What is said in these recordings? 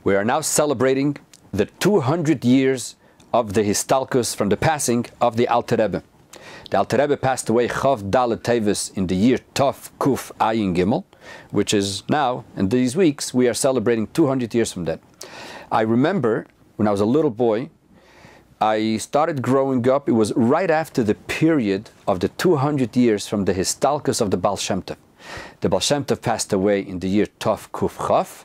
We are now celebrating the 200 years of the Histalkus from the passing of the Alter Rebbe. The Alter Rebbe passed away Chav Dalet Teves in the year Tov Kuf Ayin Gimel, which is now, in these weeks, we are celebrating 200 years from that. I remember when I was a little boy, I started growing up, it was right after the period of the 200 years from the Histalkus of the Baal Shem Tov. The Baal Shem Tov passed away in the year Tov Kuf Chav,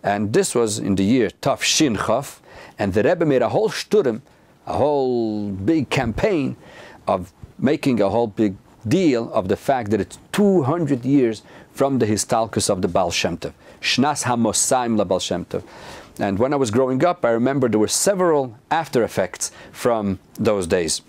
and this was in the year Tov Shin Chav, and the Rebbe made a whole shturim, a whole big campaign of making a whole big deal of the fact that it's 200 years from the Histalkus of the Baal Shem Tov. Shnas HaMosayim la Baal Shem Tov. And when I was growing up, I remember there were several after effects from those days.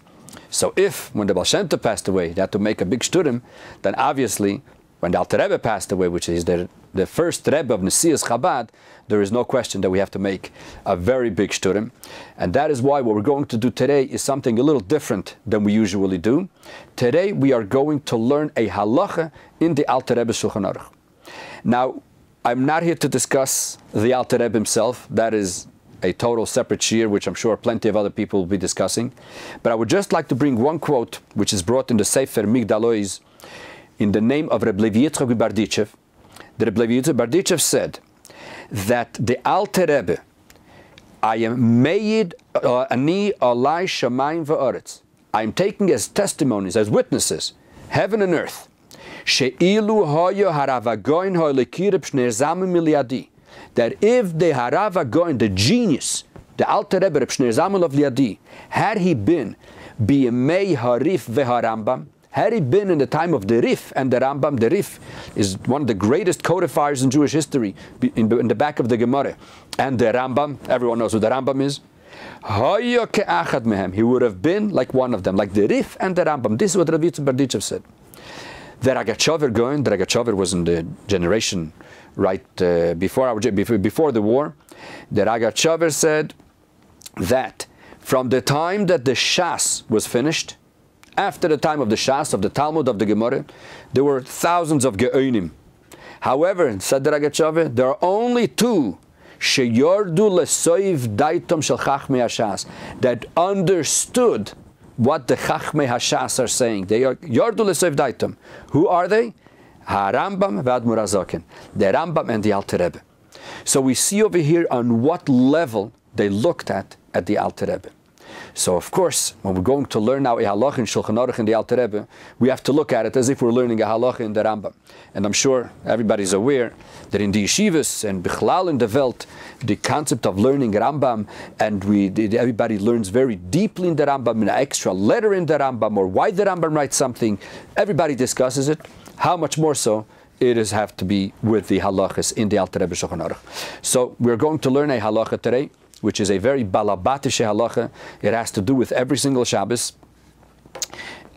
So if, when the Baal Shem Tov passed away, they had to make a big shturim, then obviously, when the Alter Rebbe passed away, which is the first Rebbe of Nesias Chabad, there is no question that we have to make a very big shturim. And that is why what we're going to do today is something a little different than we usually do. Today we are going to learn a halacha in the Alter Rebbe Shulchan Aruch. Now, I'm not here to discuss the Alter Rebbe himself. That is a total separate shiur, which I'm sure plenty of other people will be discussing. But I would just like to bring one quote, which is brought in the Sefer Migdalois, in the name of Rabbi Levi Bardichev. The Rabbi Levi Bardichev said that the Alter Rebbe, I am made ani alai shamayim va'aretz. I am taking as testimonies, as witnesses, heaven and earth. She'ilu hoyo harav hagoyin ho'lekirib shnei zamim miliadi. That if the harav hagoyin, the genius, the Alter Rebbe Reb Shnei Zamim of Liadi, had he been b'yemei harif ve'harambam, had he been in the time of the Rif and the Rambam, the Rif is one of the greatest codifiers in Jewish history, in the back of the Gemara, and the Rambam, everyone knows who the Rambam is, he would have been like one of them, like the Rif and the Rambam. This is what Rabbi Bardichev said. The Ragachover was in the generation right before the war. The Ragachover said that from the time that the Shas was finished, after the time of the Shas, of the Talmud, of the Gemara, there were thousands of Ge'onim. However, said the Ragachover, there are only two sheyordu lesoiv daitom shel chachmei hashas, that understood what the chachmei hashas are saying. They are yordu lesoiv daitom. Who are they? HaRambam v'Admor HaZaken, the Rambam and the Alter Rebbe. So we see over here on what level they looked at the Alter Rebbe. So of course, when we're going to learn now a halacha in Shulchan Aruch in the Alter Rebbe, we have to look at it as if we're learning a halacha in the Rambam. And I'm sure everybody's aware that in the yeshivas and bichlal in the Welt, the concept of learning Rambam, and everybody learns very deeply in the Rambam, an extra letter in the Rambam, or why the Rambam writes something, everybody discusses it. How much more so it is have to be with the halachas in the Alter Rebbe Shulchan Aruch. So we're going to learn a halacha today, which is a very balabatische halacha. It has to do with every single Shabbos.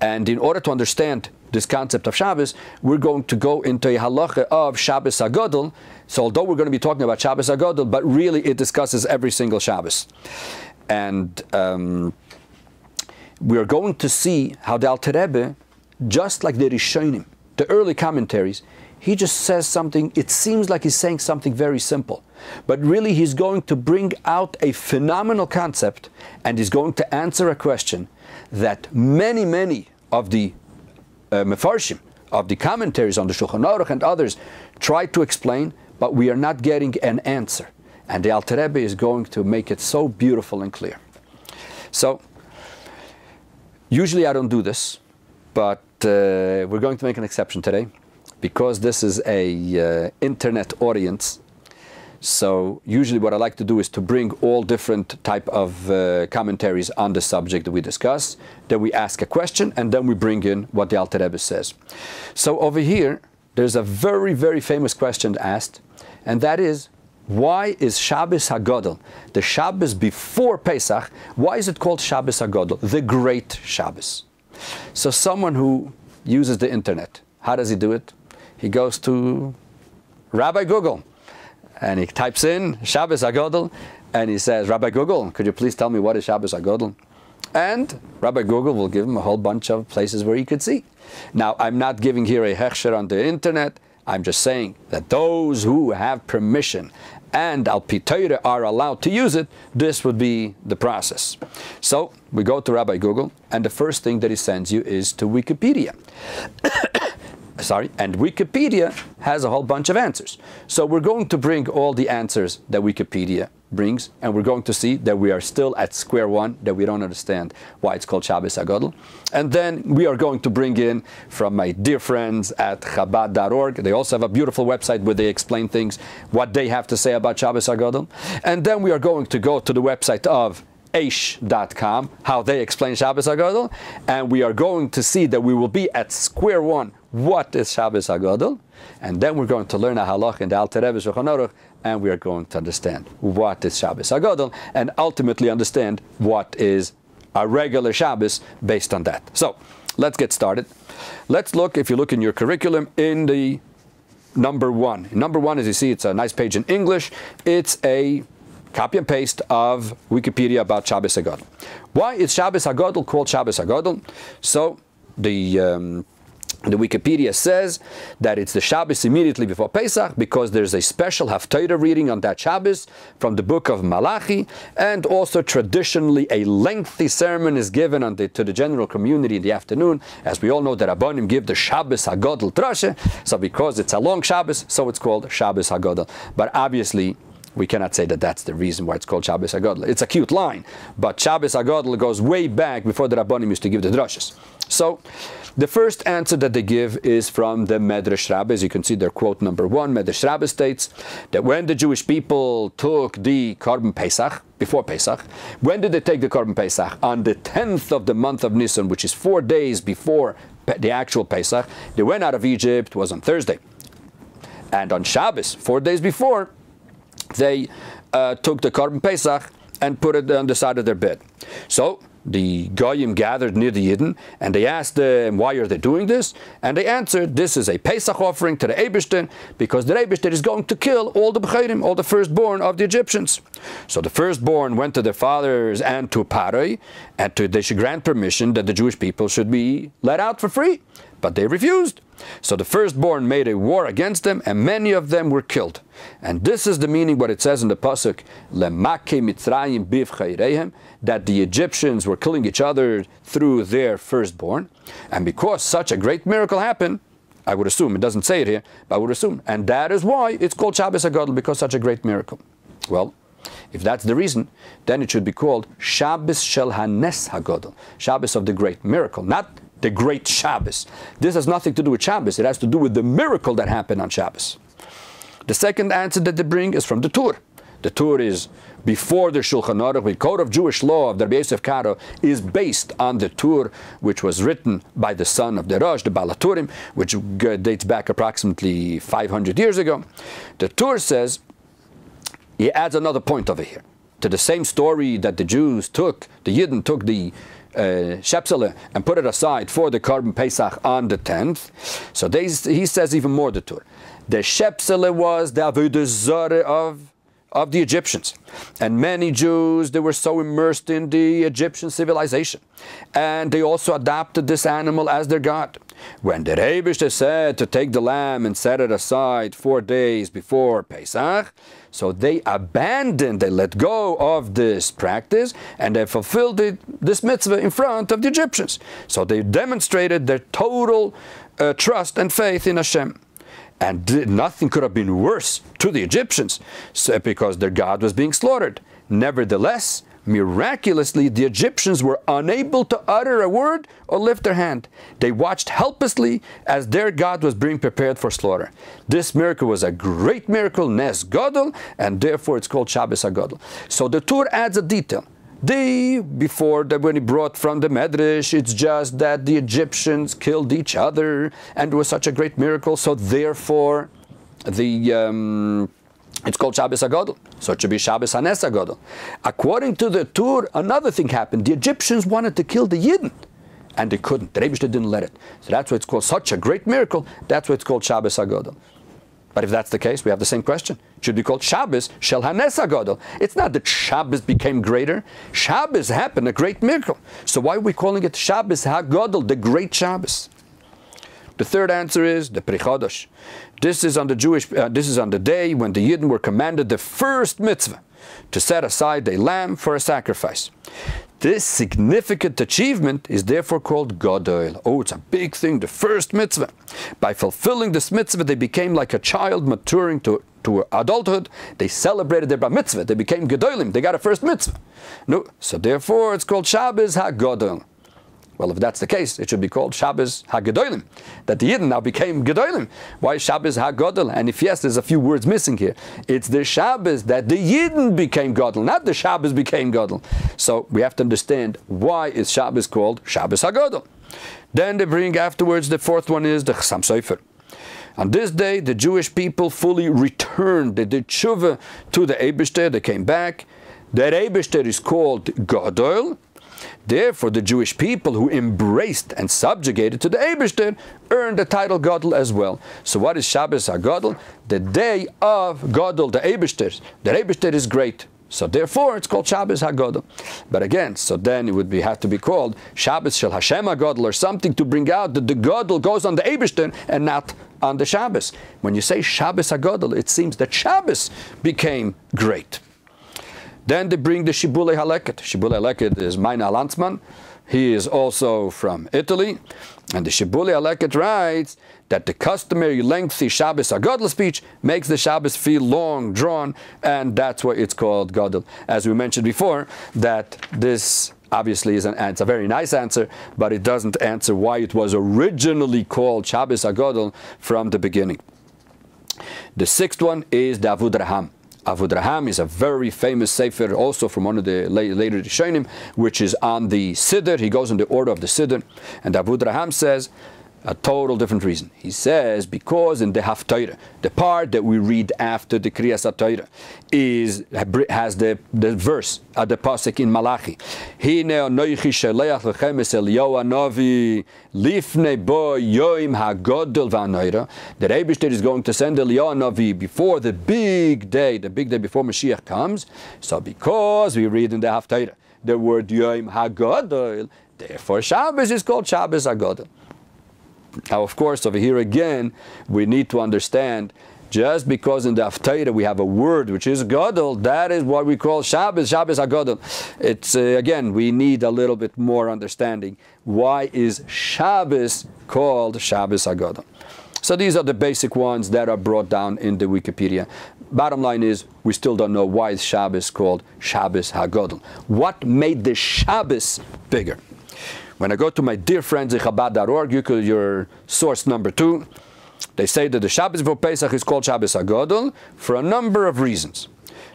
And in order to understand this concept of Shabbos, we're going to go into a halacha of Shabbos Hagodol. So although we're going to be talking about Shabbos Hagodol, but really it discusses every single Shabbos. And we are going to see how the Alter Rebbe, just like the Rishonim, the early commentaries, he just says something, it seems like he's saying something very simple. But really he's going to bring out a phenomenal concept, and he's going to answer a question that many of the mefarshim, of the commentaries on the Shulchan Aruch and others try to explain, but we are not getting an answer. And the Alter Rebbe is going to make it so beautiful and clear. So, usually I don't do this, but we're going to make an exception today, because this is a internet audience. So usually what I like to do is to bring all different type of commentaries on the subject that we discuss. Then we ask a question, and then we bring in what the Alter Rebbe says. So over here, there's a very famous question asked, and that is, why is Shabbos Hagodol, the Shabbos before Pesach, why is it called Shabbos Hagodol, the Great Shabbos? So someone who uses the internet, how does he do it? He goes to Rabbi Google, and he types in Shabbos Hagodol, and he says, Rabbi Google, could you please tell me what is Shabbos Hagodol? And Rabbi Google will give him a whole bunch of places where he could see. Now, I'm not giving here a hechsher on the internet. I'm just saying that those who have permission and Al Pi Torah are allowed to use it, this would be the process. So we go to Rabbi Google, and the first thing that he sends you is to Wikipedia. Sorry, and Wikipedia has a whole bunch of answers. So we're going to bring all the answers that Wikipedia brings, and we're going to see that we are still at square one, that we don't understand why it's called Shabbos Hagodol. And then we are going to bring in from my dear friends at Chabad.org. They also have a beautiful website where they explain things, what they have to say about Shabbos Hagodol. And then we are going to go to the website of aish.com, how they explain Shabbos Hagodol, and we are going to see that we will be at square one. What is Shabbos Hagodol? And then we're going to learn a halach in the Alter Rebbe Shulchon Oruch, and we are going to understand what is Shabbos Hagodol, and ultimately understand what is a regular Shabbos based on that. So let's get started. Let's look, if you look in your curriculum, in the number one. Number one, as you see, it's a nice page in English. It's a copy and paste of Wikipedia about Shabbos Hagodol. Why is Shabbos Hagodol called Shabbos Hagodol? So the Wikipedia says that it's the Shabbos immediately before Pesach because there's a special Haftarah reading on that Shabbos from the book of Malachi, and also traditionally a lengthy sermon is given to the general community in the afternoon. As we all know, the Rabbanim give the Shabbos Hagodol Trashe, so because it's a long Shabbos, so it's called Shabbos Hagodol. But obviously, we cannot say that that's the reason why it's called Shabbos Hagodol. It's a cute line, but Shabbos Hagodol goes way back before the Rabbanim used to give the drushes. So, the first answer that they give is from the Medrash Rabbi. As you can see, their quote number one, Medrash Rabbi states that when the Jewish people took the Korban Pesach, before Pesach, when did they take the Korban Pesach? On the 10th of the month of Nisan, which is 4 days before the actual Pesach. They went out of Egypt, was on Thursday. And on Shabbos, 4 days before, they took the Korban Pesach and put it on the side of their bed. So the Goyim gathered near the Yidden, and they asked them, why are they doing this? And they answered, this is a Pesach offering to the Eibishter, because the Eibishter is going to kill all the Becharim, all the firstborn of the Egyptians. So the firstborn went to their fathers and to Paroi, and they should grant permission that the Jewish people should be let out for free. But they refused. So the firstborn made a war against them, and many of them were killed. And this is the meaning, what it says in the pasuk, Lemake Mitzrayim bivcheirehem, that the Egyptians were killing each other through their firstborn. And because such a great miracle happened, I would assume, it doesn't say it here, but I would assume, and that is why it's called Shabbos Hagodol, because such a great miracle. Well, if that's the reason, then it should be called Shabbos Shel Hanes Hagodol, Shabbos of the great miracle, not the great Shabbos. This has nothing to do with Shabbos. It has to do with the miracle that happened on Shabbos. The second answer that they bring is from the Tur. The Tur is before the Shulchan Aruch. The Code of Jewish Law of the Rabbi Yosef Karo is based on the Tur, which was written by the son of the Rosh, the Baal HaTurim, which dates back approximately 500 years ago. The Tur says, he adds another point over here, to the same story that the Jews took, the Yidden took the Shepsele and put it aside for the Korban Pesach on the 10th. So he says even more the Tur. The Shepsele was the Avodah Zarah of the Egyptians. And many Jews, they were so immersed in the Egyptian civilization. And they also adopted this animal as their god. When the Rebbe said to take the lamb and set it aside 4 days before Pesach, so they abandoned, they let go of this practice, and they fulfilled this mitzvah in front of the Egyptians. So they demonstrated their total trust and faith in Hashem. And nothing could have been worse to the Egyptians, because their God was being slaughtered. Nevertheless, miraculously, the Egyptians were unable to utter a word or lift their hand. They watched helplessly as their God was being prepared for slaughter. This miracle was a great miracle, Nes Godol, and therefore it's called Shabbos Hagodol. So the Tur adds a detail. When he brought from the Medrash, it's just that the Egyptians killed each other, and it was such a great miracle, so therefore it's called Shabbos Hagodol. So it should be Shabbos Hanes Hagodol. According to the Tur, another thing happened. The Egyptians wanted to kill the Yidden, and they couldn't. The Rebbe didn't let it. So that's why it's called such a great miracle. That's why it's called Shabbos Hagodol. But if that's the case, we have the same question. It should be called Shabbos Shel Hanes Hagodol. It's not that Shabbos became greater. Shabbos happened, a great miracle. So why are we calling it Shabbos Hagodol, the great Shabbos? The third answer is the Pri Chodesh. This is on the day when the Yidden were commanded the first mitzvah, to set aside a lamb for a sacrifice. This significant achievement is therefore called Godol. Oh, it's a big thing, the first mitzvah. By fulfilling this mitzvah, they became like a child maturing to adulthood. They celebrated their bar mitzvah. They became Gedolim. They got a first mitzvah. No, so therefore it's called Shabbos Hagodol. Well, if that's the case, it should be called Shabbos Hagodolim, that the Yidden now became Gedolim. Why Shabbos Hagodol? And if yes, there's a few words missing here. It's the Shabbos that the Yidden became Godol, not the Shabbos became Godol. So we have to understand why is Shabbos called Shabbos Hagodol. Then they bring afterwards, the fourth one is the Chassam Sofer. On this day, the Jewish people fully returned. They did tshuva to the Eibishter. They came back. That Eibishter is called Godol. Therefore, the Jewish people who embraced and subjugated to the Eibishter earned the title Godol as well. So what is Shabbos HaGodol? The day of Godol, the Eibishter. The Eibishter is great. So therefore, it's called Shabbos HaGodol. But again, so then it would have to be called Shabbos Shel Hashem HaGodol, or something to bring out that the Godol goes on the Eibishter and not on the Shabbos. When you say Shabbos HaGodol, it seems that Shabbos became great. Then they bring the Shibulei Haleket. Shibulei Haleket is Maina Lantzman. He is also from Italy. And the Shibulei Haleket writes that the customary lengthy Shabbos HaGodol speech makes the Shabbos feel long, drawn, and that's why it's called Godol. As we mentioned before, that this obviously is it's a very nice answer, but it doesn't answer why it was originally called Shabbos HaGodol from the beginning. The sixth one is the Avud Raham. Avud Raham is a very famous sefer, also from one of the later Rishonim, which is on the Siddur. He goes in the order of the Siddur. And Avud Raham says a total different reason. He says because in the Haftarah, the part that we read after the Kriyas HaTorah, has the verse at the pasuk in Malachi. Hine anoichi sheleach lechem es Eliyahu hanavi lifnei bo yom hagodol v'hanoira. The Eibishter is going to send Eliyahu hanavi before the big day before Mashiach comes. So because we read in the Haftarah the word yom hagodol, therefore Shabbos is called Shabbos HaGodol. Now, of course, over here again, we need to understand, just because in the Haftarah we have a word which is Godol, that is what we call Shabbos, Shabbos HaGodol. It's, again, we need a little bit more understanding. Why is Shabbos called Shabbos HaGodol? So these are the basic ones that are brought down in the Wikipedia. Bottom line is, we still don't know why is Shabbos called Shabbos HaGodol. What made the Shabbos bigger? When I go to my dear friends in Chabad.org, your source number 2, they say that the Shabbos before Pesach is called Shabbos HaGodol for a number of reasons.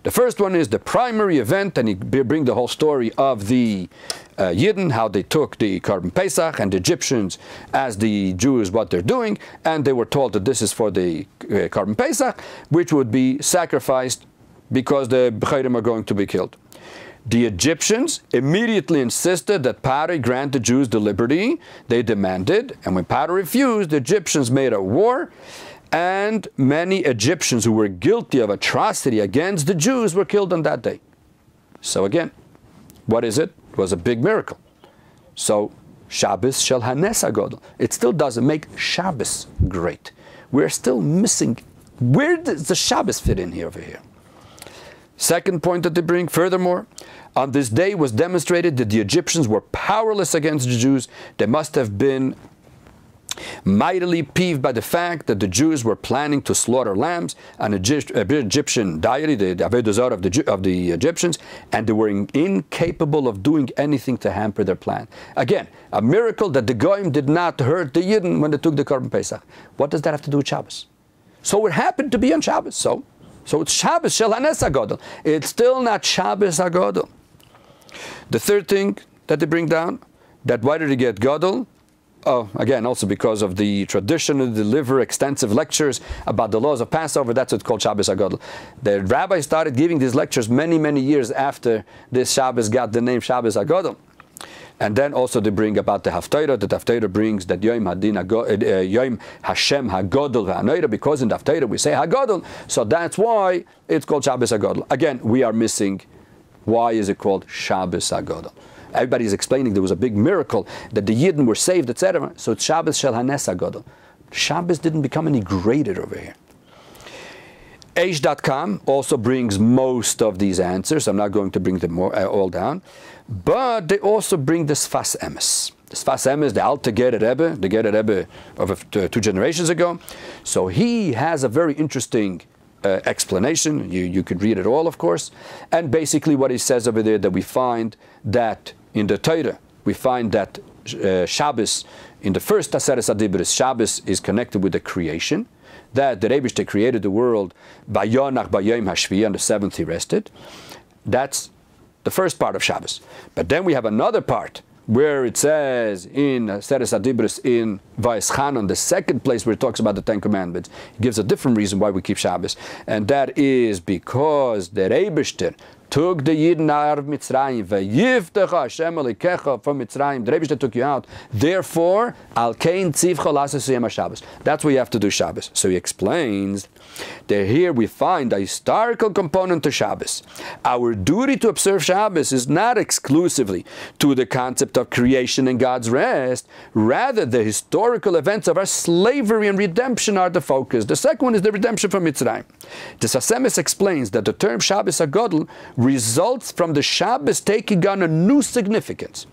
The first one is the primary event, and he bring the whole story of the Yidden, how they took the Korban Pesach and the Egyptians as the Jews, what they're doing, and they were told that this is for the Korban Pesach, which would be sacrificed because the Becharonim are going to be killed. The Egyptians immediately insisted that Paro grant the Jews the liberty they demanded, and when Paro refused, the Egyptians made a war, and many Egyptians who were guilty of atrocity against the Jews were killed on that day. So again, what is it? It was a big miracle. So Shabbos Shel Hanes HaGodol. It still doesn't make Shabbos great. We're still missing. Where does the Shabbos fit in here over here? Second point that they bring, furthermore, on this day was demonstrated that the Egyptians were powerless against the Jews. They must have been mightily peeved by the fact that the Jews were planning to slaughter lambs, an Egyptian deity, the Avodah Zarah of the Egyptians, and they were incapable of doing anything to hamper their plan. Again, a miracle that the Goyim did not hurt the Yidden when they took the Korban Pesach. What does that have to do with Shabbos? So it happened to be on Shabbos. So it's Shabbos Shel Hanes HaGodol. It's still not Shabbos HaGodol. The third thing that they bring down, that why did he get Godol? Oh, again, also because of the tradition to deliver extensive lectures about the laws of Passover. That's what's called Shabbos HaGodol. The Rabbi started giving these lectures many, many years after this Shabbos got the name Shabbos HaGodol. And then also they bring about the Haftarah. The Haftarah brings that Yom Hashem Hagodol v'Hanoira, because in the Haftarah we say Hagodol, so that's why it's called Shabbos HaGodol. Again, we are missing why is it called Shabbos HaGodol. Everybody is explaining there was a big miracle that the Yidden were saved, etc. So it's Shabbos Shel Hanes HaGodol. Shabbos didn't become any greater over here. Aish.com also brings most of these answers. I'm not going to bring them all down. But they also bring the Sfas Emes. The Sfas Emes, the Alter Rebbe, the Garelik Rebbe of 2 generations ago. So he has a very interesting explanation. You could read it all, of course. And basically what he says over there, that we find that in the Torah, we find that Shabbos, in the first Aseret HaDibros, Shabbos is connected with the creation. That the Rebbe created the world by Yonach, by Yom HaShvi, on the 7th he rested. That's the first part of Shabbos. But then we have another part where it says in Aseret HaDibros in Vayeschanan, the second place where it talks about the 10 Commandments. It gives a different reason why we keep Shabbos. And that is because the Rebbe took the Yidden out of Mitzrayim, v'yivtecha Hashem Elikecha from Mitzrayim. The Rebbe took you out. Therefore, al kein tzivcha l'aseh yom Shabbos. That's why you have to do Shabbos. So he explains that here we find a historical component to Shabbos. Our duty to observe Shabbos is not exclusively to the concept of creation and God's rest. Rather, the historical events of our slavery and redemption are the focus. The second one is the redemption from Mitzrayim. The Sfas Emes explains that the term Shabbos Hagodol results from the Shabbos taking on a new significance.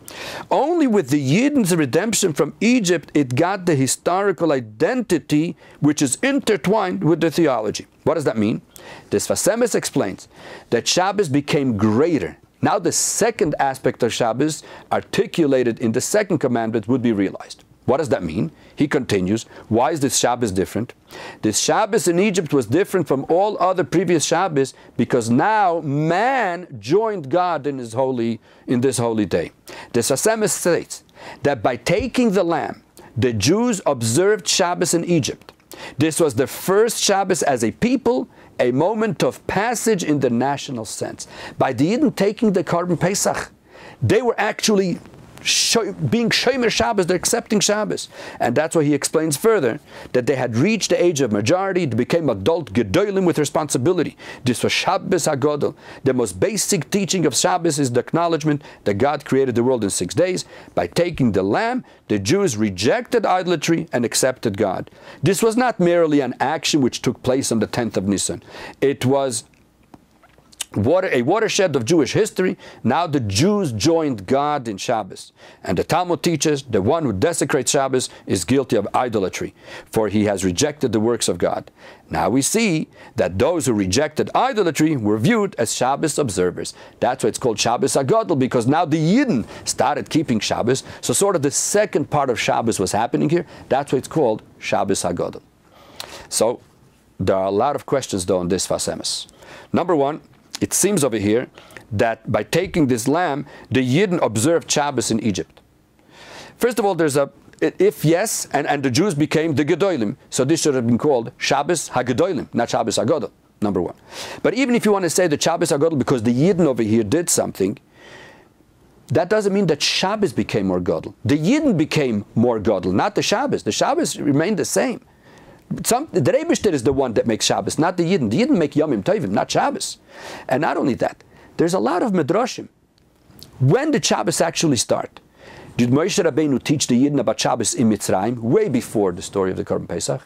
Only with the Yidden's redemption from Egypt it got the historical identity which is intertwined with the theology. What does that mean? The Sfas Emes explains that Shabbos became greater. Now the second aspect of Shabbos articulated in the second commandment would be realized. What does that mean? He continues, why is this Shabbos different? This Shabbos in Egypt was different from all other previous Shabbos because now man joined God in this holy day. The Sfas Emes states that by taking the lamb, the Jews observed Shabbos in Egypt. This was the first Shabbos as a people, a moment of passage in the national sense. By the Yidden taking the Korban Pesach, they were actually being Shomer Shabbos, they're accepting Shabbos. And that's why he explains further that they had reached the age of majority, they became adult Gedolim with responsibility. This was Shabbos Hagodol. The most basic teaching of Shabbos is the acknowledgement that God created the world in 6 days. By taking the lamb, the Jews rejected idolatry and accepted God. This was not merely an action which took place on the 10th of Nisan. It was a watershed of Jewish history. Now the Jews joined God in Shabbos. And the Talmud teaches the one who desecrates Shabbos is guilty of idolatry, for he has rejected the works of God. Now we see that those who rejected idolatry were viewed as Shabbos observers. That's why it's called Shabbos Hagodol, because now the Yidden started keeping Shabbos. So sort of the second part of Shabbos was happening here. That's why it's called Shabbos Hagodol. So there are a lot of questions though on this Sfas Emes. Number one, it seems over here that by taking this lamb, the Yidden observed Shabbos in Egypt. First of all, there's a, if yes, and the Jews became the Gedolim, so this should have been called Shabbos Hagodolim, not Shabbos Hagodol, number one. But even if you want to say that Shabbos Hagodol because the Yidden over here did something, that doesn't mean that Shabbos became more Godol. The Yidden became more Godol, not the Shabbos. The Shabbos remained the same. The Rebbe is the one that makes Shabbos, not the Yidden. The Yidden make Yomim Tovim, not Shabbos. And not only that, there's a lot of Midrashim. When did Shabbos actually start? Did Moshe Rabbeinu teach the Yidden about Shabbos in Mitzrayim, way before the story of the Korban Pesach?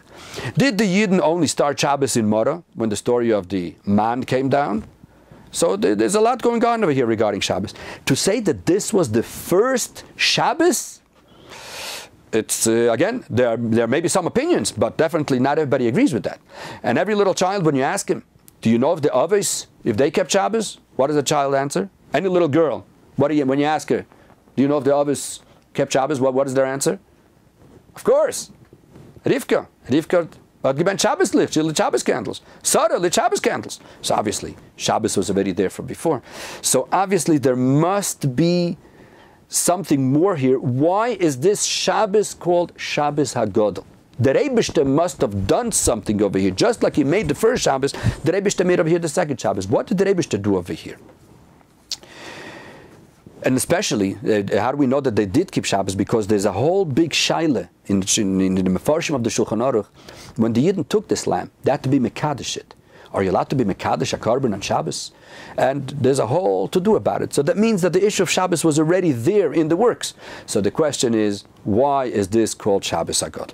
Did the Yidden only start Shabbos in Morah, when the story of the man came down? So there's a lot going on over here regarding Shabbos. To say that this was the first Shabbos, it's, again, there may be some opinions, but definitely not everybody agrees with that. And every little child, when you ask him, do you know if the Aves, if they kept Shabbos? What does the child answer? Any little girl, when you ask her, do you know if the Aves kept Shabbos? What is their answer? Of course, Rivka hat gemeint Shabbos Licht, she lit Shabbos candles. Sarah lit Shabbos candles. So obviously, Shabbos was already there from before. So obviously, there must be something more here. Why is this Shabbos called Shabbos Hagodol? The Rebbe must have done something over here. Just like he made the first Shabbos, the Rebbe made over here the second Shabbos. What did the Rebbe do over here? And especially, how do we know that they did keep Shabbos? Because there's a whole big shaila in the Mefarshim of the Shulchan Aruch. When the Yidden took this lamb, they had to be Mekadesh it. Are you allowed to be Mekadesh a Korban on Shabbos? And there's a whole to-do about it. So that means that the issue of Shabbos was already there in the works. So the question is, why is this called Shabbos Hagodol?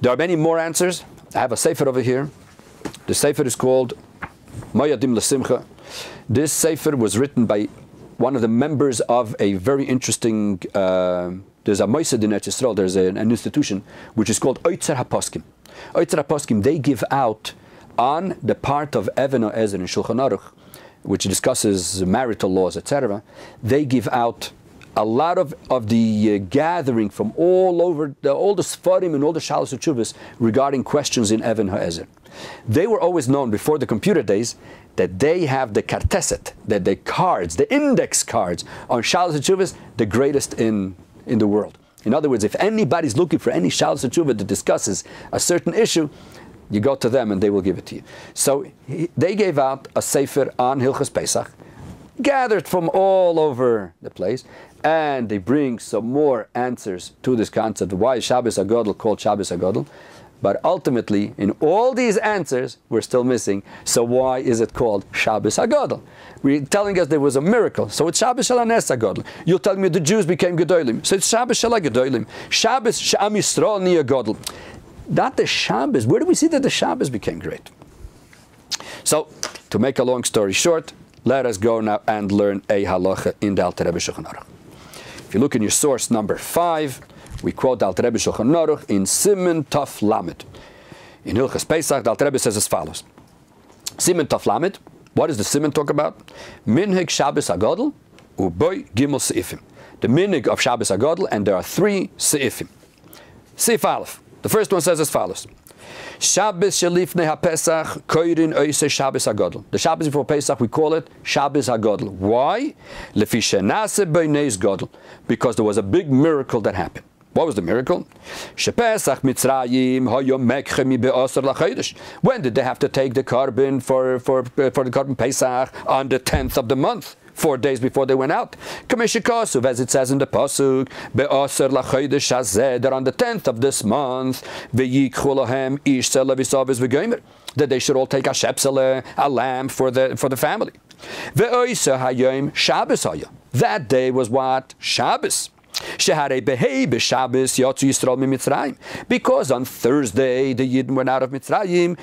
There are many more answers. I have a sefer over here. The sefer is called Moyadim L'Simcha. This sefer was written by one of the members of a very interesting, there's a Moised in Eretz Yisrael, there's an institution which is called Oitzer HaPoskim. Oitzer HaPoskim, they give out on the part of Even Ezer in Shulchan Oruch, which discusses marital laws, etc. They give out a lot of the gathering from all over, all the Sfarim and all the Shalos Tshuvos regarding questions in Even HaEzer. They were always known before the computer days that they have the karteset, that the cards, the index cards on Shalos Tshuvos, the greatest in the world. In other words, if anybody's looking for any Shalos Tshuvos that discusses a certain issue, you go to them and they will give it to you. So they gave out a sefer on Hilchos Pesach, gathered from all over the place, and they bring some more answers to this concept. Why is Shabbos Hagodol called Shabbos Hagodol? But ultimately, in all these answers, we're still missing. So why is it called Shabbos Hagodol? We're telling us there was a miracle. So it's Shabbos Shel Hanes Hagodol. You'll tell me the Jews became Gedolim. So it's Shabbos Shel Gedolim. Shabbos She'am Yisrael Niya Godol. Not the Shabbos. Where do we see that the Shabbos became great? So, to make a long story short, let us go now and learn a halacha in the Alter Rebbe Shulchan Aruch. If you look in your source number 5, we quote the Alter Rebbe Shulchan Aruch in Siman Taf Lamed. In Hilchos Pesach, the Alter Rebbe says as follows. Siman Taf Lamed, what does the Siman talk about? Minhag Shabbos Hagodol, Uboy Gimel Seifim. The minhag of Shabbos Hagodol, and there are 3 Seifim. Seif Aleph. The first one says as follows. Shabbos Shelifnei HaPesach Koirin Oise Shabbos Hagodol. The Shabbos before Pesach, we call it Shabbos Hagodol. Why? Lefi Shenase B'neis Godol. Because there was a big miracle that happened. What was the miracle? Shepesach Mitzrayim Hayom Mekchemi Be'asar LaChodesh. When did they have to take the carbon for the carbon Pesach? On the 10th of the month. 4 days before they went out. Kameshikosuv, as it says in the Pasuk, Be'asar LaChodesh Hazeh, that on the 10th of this month, Ve'yikchu Lahem Ish Sela V'Savis V'Gomer, that they should all take a shepsele, a lamb for the family. Ve'oisa Hayom Shabbos Haya. That day was what? Shabbos. Because on Thursday the Yidden went out of Mitzrayim,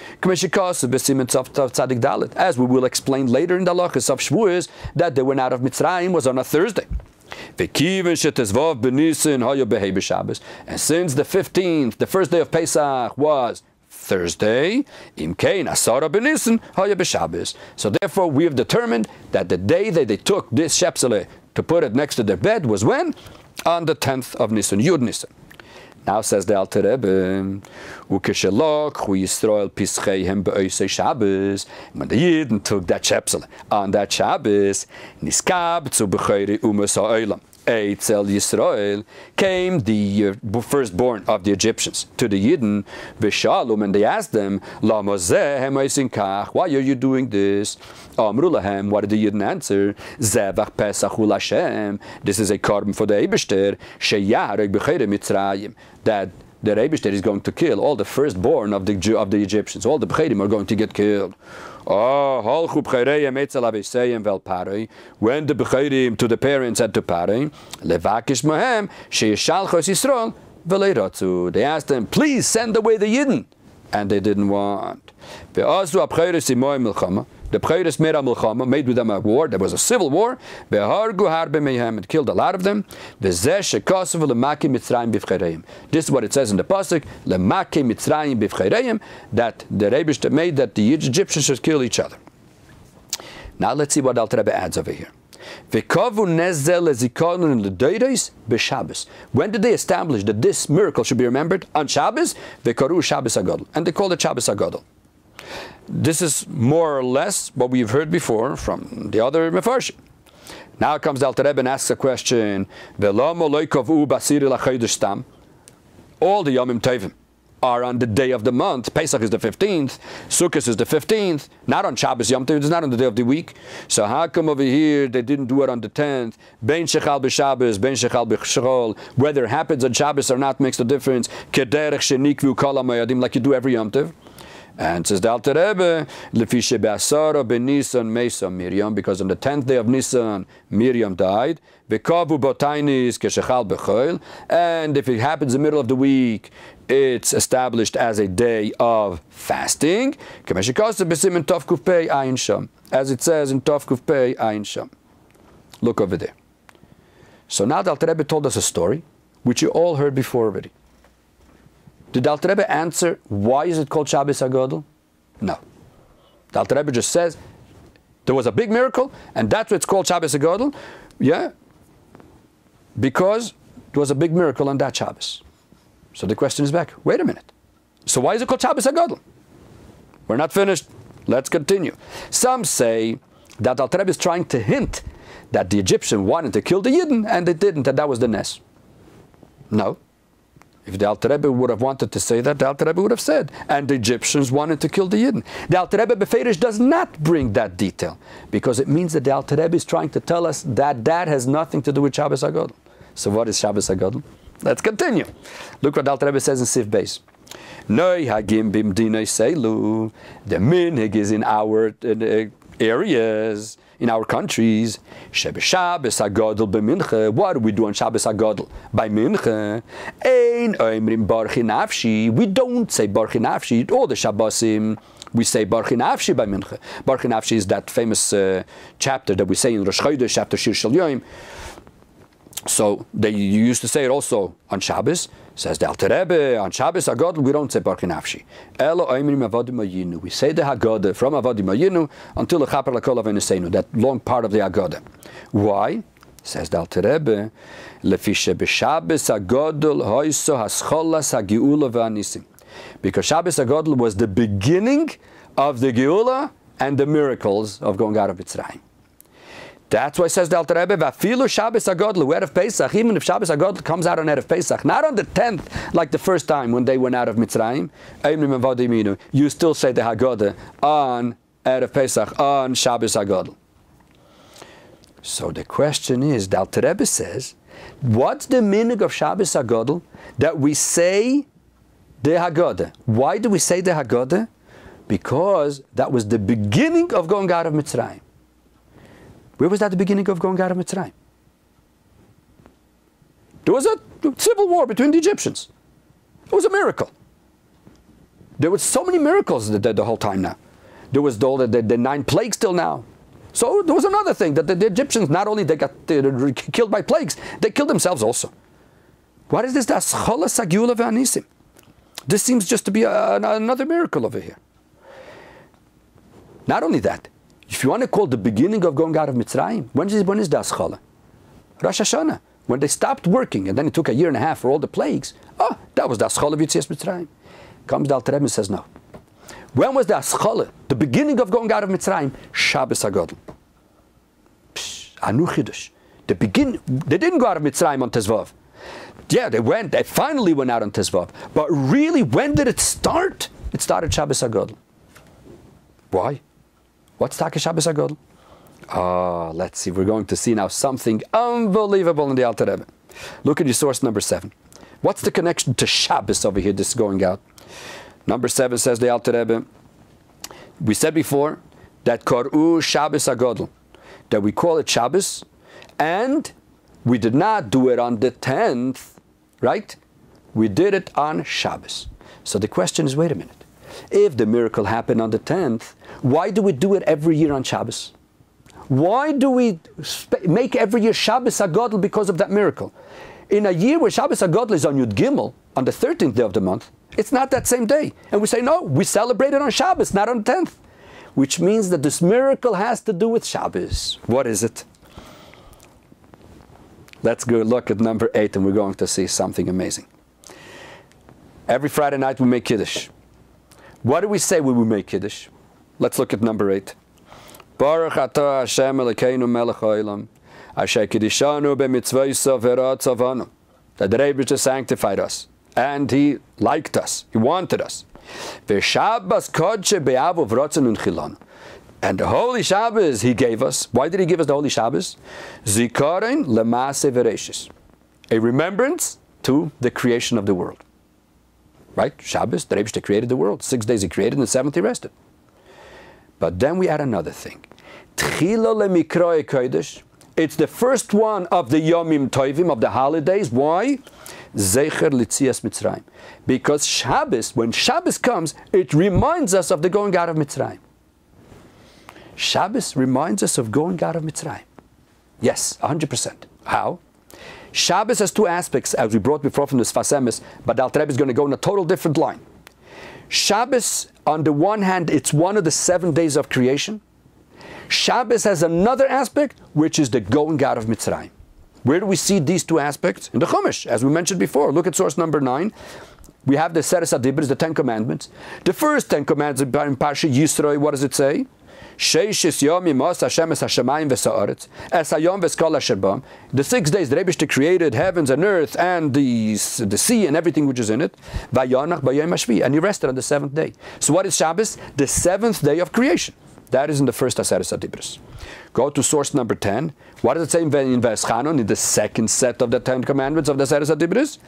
as we will explain later in the halachas of Shavuos, that they went out of Mitzrayim was on a Thursday. And since the 15th, the first day of Pesach, was Thursday, so therefore we have determined that the day that they took this shepsele to put it next to their bed was when? On the 10th of Nisan, Yud Nisan. Now says the Alter Rebbe, when the Yidden took that shepsele on that Shabbos, niskabtzu b'chayri umas ha'olam. Eitzel Yisrael, came the firstborn of the Egyptians to the Yidden, V'shalom, and they asked them, Lama zeh hem oisin kach, why are you doing this? Amru lahem, what did the Yidden answer? Zevach Pesach ul Hashem, this is a carbon for the Eibishter, sheyaharek b'chayre Mitzrayim, that the Eibishter is going to kill all the firstborn of the Egyptians. All the B'chayrim are going to get killed. When the B'chayrim to the parents and to Parei, Levakish Mohem, Sheyeshalchos Yisrael, V'leirotzu. They asked them, please send away the Yidden. And they didn't want. The B'chayris made a milchama, made with them a war. There was a civil war. It killed a lot of them. This is what it says in the pasuk, that the Rebbe made that the Egyptians should kill each other. Now let's see what Alter Rebbe adds over here. When did they establish that this miracle should be remembered? On Shabbos, and they call it Shabbos Hagodol. This is more or less what we've heard before from the other Mefarshim. Now comes the Alter Rebbe and asks a question. All the Yomim Tovim are on the day of the month. Pesach is the 15th, Sukkot is the 15th, not on Shabbos Yom Tov, it's not on the day of the week. So how come over here they didn't do it on the 10th? Ben Shechal b'Shabbos, Ben Shechal b'Chol, whether it happens on Shabbos or not makes no difference. Kederech shenikvu kol hamoyadim, like you do every Yom Tov. And says the Alter Rebbe, Lefishe be'asara be'Nisan meisa Miriam, because on the 10th day of Nisan, Miriam died. V'kavu botainis keshechal b'choil, and if it happens in the middle of the week, it's established as a day of fasting. As it says in Tov Kuf Pei Ayin Sham. Look over there. So now the Alter Rebbe told us a story, which you all heard before already. Did the Alter Rebbe answer, why is it called Shabbos Hagodol? No. The Alter Rebbe just says, there was a big miracle, and that's why it's called Shabbos Hagodol. Yeah, because there was a big miracle on that Shabbos. So the question is back, wait a minute. So why is it called Shabbos Hagodol? We're not finished. Let's continue. Some say that Alter Rebbe is trying to hint that the Egyptians wanted to kill the Yidden, and they didn't, and that was the Nes. No. If the Alter Rebbe would have wanted to say that, the Alter Rebbe would have said, and the Egyptians wanted to kill the Yidden. The Alter Rebbe Beferish does not bring that detail, because it means that the Alter Rebbe is trying to tell us that that has nothing to do with Shabbos Hagodol. So what is Shabbos Hagodol? Let's continue. Look what the Alter Rebbe says in Sif Beis. Noi hagim bimdinei seilu. The minhag is in our areas, in our countries. Shabbos Hagodol b'mincha. What do we do on Shabbos Hagodol? By mincha. Ein oimrim barchi nafshi. We don't say barchi nafshi. All the Shabbosim, we say barchi nafshi by mincha. Barchi nafshi is that famous chapter that we say in Rosh Chodesh after Shir Shel Yoim. So they used to say it also on Shabbos. Says the Alter Rebbe, on Shabbos Hagodol we don't say Barchi Nafshi. Elo oimrim avodim hayinu. We say the Hagadol from avodim hayinu until the Chaper Lakol Avenuseinu, that long part of the Hagadol. Why? Says the Alter Rebbe, Lefishe b'Shabbos Hagodol hoiso hascholas hagiula v'anisim. Because Shabbos Hagodol was the beginning of the Geula and the miracles of going out of Mitzrayim. That's why it says the Alter Rebbe, Vafilu Shabbos Hagodol, Erev Pesach, even if Shabbos Hagodol comes out on Erev Pesach, not on the 10th, like the first time when they went out of Mitzrayim, you still say the Hagadol on Erev Pesach, on Shabbos Hagodol. So the question is, the Alter Rebbe says, what's the meaning of Shabbos Hagodol that we say the Hagadol? Why do we say the Hagadol? Because that was the beginning of going out of Mitzrayim. Where was that the beginning of going out of Mitzrayim? There was a civil war between the Egyptians. It was a miracle. There were so many miracles the whole time now. There was the 9 plagues till now. So there was another thing, that the Egyptians, not only they got killed by plagues, they killed themselves also. What is this? This seems just to be another miracle over here. Not only that, if you want to call the beginning of going out of Mitzrayim, when is the Aschala? Rosh Hashanah, when they stopped working, and then it took a year and a half for all the plagues. Oh, that was the Aschala of Yitzias Mitzrayim. Comes the Alter Rebbe and says no. When was the Aschala, the beginning of going out of Mitzrayim? Shabbos Hagodol. Anu Chidush. The beginning, they didn't go out of Mitzrayim on Tezvav. Yeah, they finally went out on Tezvav. But really, when did it start? It started Shabbos Hagodol. Why? What's Taka Shabbos Hagodol? Let's see. We're going to see now something unbelievable in the Alter Rebbe. Look at your source number 7. What's the connection to Shabbos over here, this going out? Number 7 says the Alter Rebbe, we said before that Kor'u Shabbos Hagodol, that we call it Shabbos, and we did not do it on the 10th, right? We did it on Shabbos. So the question is, wait a minute. If the miracle happened on the 10th, why do we do it every year on Shabbos? Why do we make every year Shabbos Hagodol because of that miracle? In a year where Shabbos Hagodol is on Yud Gimel, on the 13th day of the month, it's not that same day. And we say, no, we celebrate it on Shabbos, not on the 10th. Which means that this miracle has to do with Shabbos. What is it? Let's go look at number 8 and we're going to see something amazing. Every Friday night we make Kiddush. What do we say when we make Kiddush? Let's look at number 8. Baruch atah Hashem Elokeinu melech haolam, asher kiddishanu b'mitzvoso v'ratzavanu. That the Rebbe just sanctified us, and He liked us, He wanted us. V'Shabbos kodshe be'avu v'ratzon unchilanu. And the Holy Shabbos He gave us. Why did He give us the Holy Shabbos? Zikaron l'maaseh v'reishis. A remembrance to the creation of the world. right? Shabbos, the Rebbe created the world. 6 days he created, and the seventh he rested. But then we add another thing. Tchila lemikroe kodesh. It's the first one of the Yomim Tovim, of the holidays. Why? Zecher Litzias Mitzrayim. Because Shabbos, when Shabbos comes, it reminds us of the going out of Mitzrayim. Shabbos reminds us of going out of Mitzrayim. Yes, 100%. How? Shabbos has two aspects, as we brought before from the Sfas Emes, but Alter Rebbe is going to go in a total different line. Shabbos, on the one hand, it's one of the 7 days of creation. Shabbos has another aspect, which is the going out of Mitzrayim. Where do we see these two aspects? In the Chumash, as we mentioned before. Look at source number 9. We have the Seres HaDibros, the 10 Commandments. The first 10 Commandments in Parsha Yisro, what does it say? Sheishis yomim os Hashem es hashamayim v'sa'aretz es hayom v'skol asher bam. The 6 days the Rebbe created heavens and earth and the sea and everything which is in it. Vayonach b'yom hashvi, and he rested on the 7th day. So what is Shabbos? The 7th day of creation. That is in the first Seres HaDibros. Go to source number 10. What does it say in V'eschanon, in the second set of the 10 Commandments of the Seres HaDibros?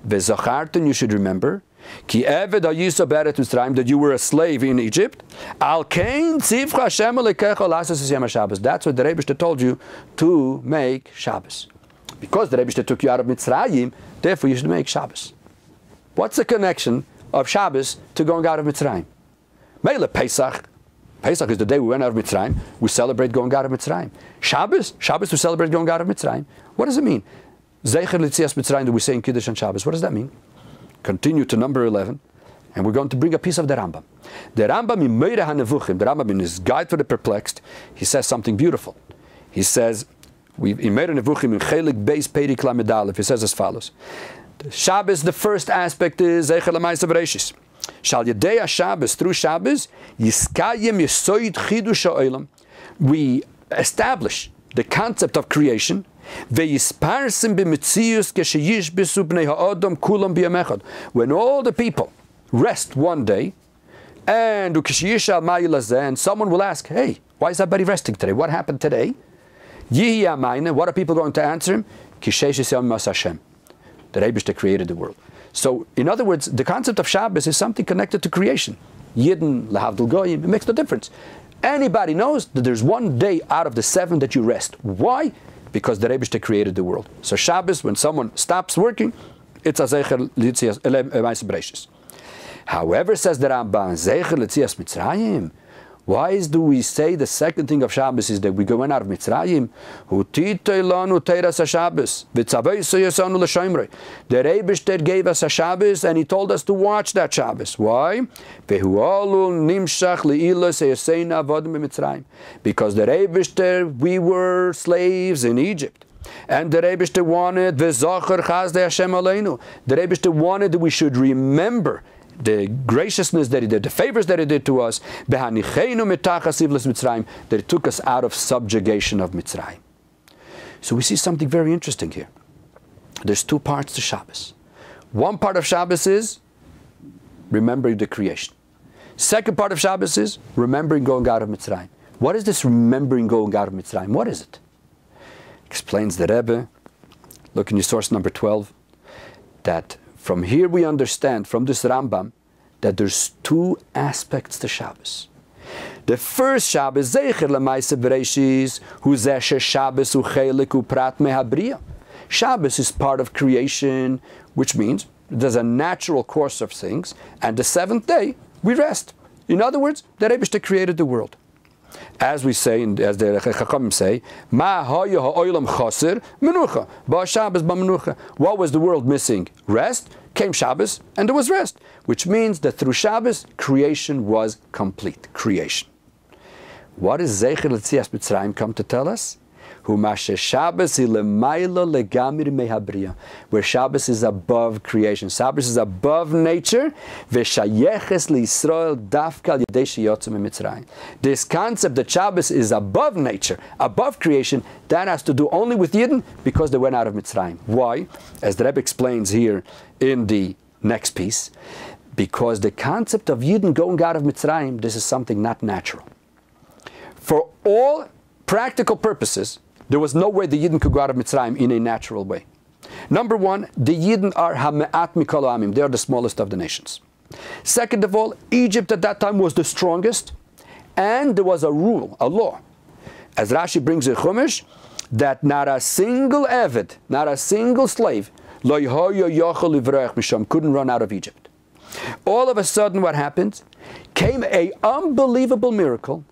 V'zacharten, you should remember, Ki eved ha'yisa beret Mitzrayim, that you were a slave in Egypt. Al kein tzivcha Hashem alekecha lasas es yom Shabbos. That's what the Rebbe told you to make Shabbos. Because the Rebbe took you out of Mitzrayim, therefore you should make Shabbos. What's the connection of Shabbos to going out of Mitzrayim? Meile Pesach. Pesach is the day we went out of Mitzrayim. We celebrate going out of Mitzrayim. Shabbos we celebrate going out of Mitzrayim. What does it mean? Zecher Litzias Mitzrayim that we say in Kiddush on Shabbos. What does that mean? Continue to number 11, and we're going to bring a piece of the Rambam. The Rambam in Meire HaNevuchim, the Rambam in his Guide for the Perplexed, he says something beautiful. He says, in Meire HaNevuchim, in Chelik Beis Perik Lamed Aleph, he says as follows. Shabbos, the first aspect is Zecher L'Maaseh Bereishis. Shal Yedei HaShabbos, through Shabbos, Yiskayim Yesoid Chidush HaOlam. We establish the concept of creation. When all the people rest one day, and someone will ask, hey, why is everybody resting today? What happened today? What are people going to answer him? The Rebbe created the world. So, in other words, the concept of Shabbos is something connected to creation. Yidden, lahavdil goyim, it makes no difference. Anybody knows that there's one day out of the 7 that you rest. Why? Because the Rebbe created the world. So Shabbos, when someone stops working, it's a Zecher Litzias Bereishis. However, says the Rambam, Zecher Litzias Mitzrayim. Why do we say the second thing of Shabbos is that we go out of Mitzrayim? The Rebbe gave us a Shabbos and he told us to watch that Shabbos. Why? Because the Rebbe, we were slaves in Egypt. And the Rebbe wanted, the Rebbe wanted that we should remember the graciousness that he did, the favors that he did to us, that he took us out of subjugation of Mitzrayim. So we see something very interesting here. There's 2 parts to Shabbos. One part of Shabbos is remembering the creation. Second part of Shabbos is remembering going out of Mitzrayim. What is this remembering going out of Mitzrayim? What is it? Explains the Rebbe. Look in your source number 12. That from here we understand, from this Rambam, that there's 2 aspects to Shabbos. The first Shabbos, Zecher L'Maaseh Bereishis, Hu Zeh Shabbos Hu Chelik Hu Prat Mehabria. Shabbos is part of creation, which means there's a natural course of things, and the 7th day we rest. In other words, the Rebbe created the world. As we say, as the Achronim say, Ma ha'yu ha'olam chaser menucha, ba Shabbos ba menucha. What was the world missing? Rest. Came Shabbos, and there was rest, which means that through Shabbos, creation was complete. Creation. What does Zecher L'Tzias Mitzrayim come to tell us? Where Shabbos is above creation. Shabbos is above nature. This concept that Shabbos is above nature, above creation, that has to do only with Yidden because they went out of Mitzrayim. Why? As the Rebbe explains here in the next piece, because the concept of Yidden going out of Mitzrayim, this is something not natural. For all practical purposes, there was no way the Yidden could go out of Mitzrayim in a natural way. Number one, the Yidden are ha'me'at mikol ha'amim. They are the smallest of the nations. Second of all, Egypt at that time was the strongest, and there was a rule, a law, as Rashi brings in Chumash, that not a single Eved, not a single slave, couldn't run out of Egypt. All of a sudden, what happened? Came an unbelievable miracle